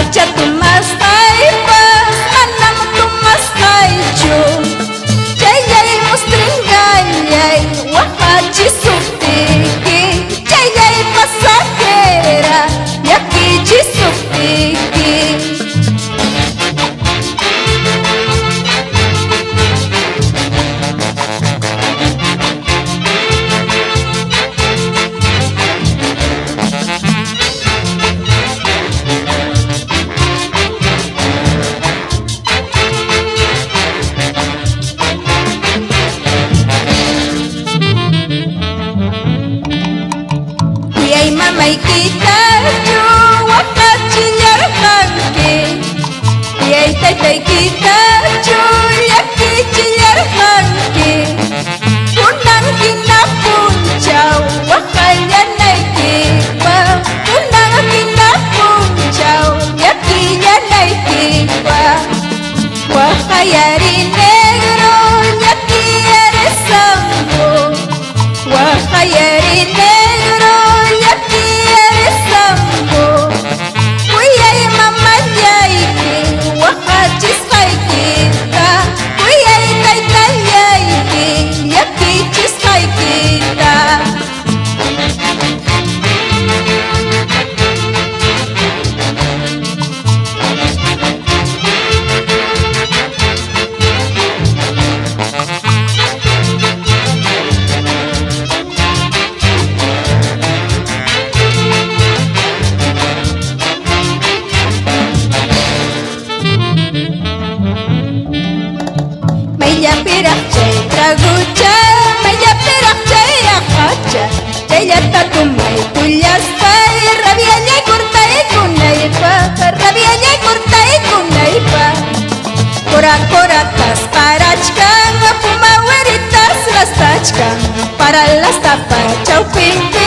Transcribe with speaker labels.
Speaker 1: Wahaja tumas taipas manam tumas taijo jayai mustring gayai wahaji suktiki jayai pasakera yakiji suktiki. Mamai kita ju wakacinyar hangke yai tai kita ju yaki cinyar hangke punang kina puncau wakanya naikipa punang kina puncau yakinya naikipa wakayari negro yaki eres sambo wakayari negro Maya pirak cai traguca, maya pirak cai akaca, jaya tatumai tulias pai, rabianya kurtai kunaipa, rabianya kurtai kunaipa. Kora tas parachka, ngapuma weritas lastachka, para las tapas chau ping.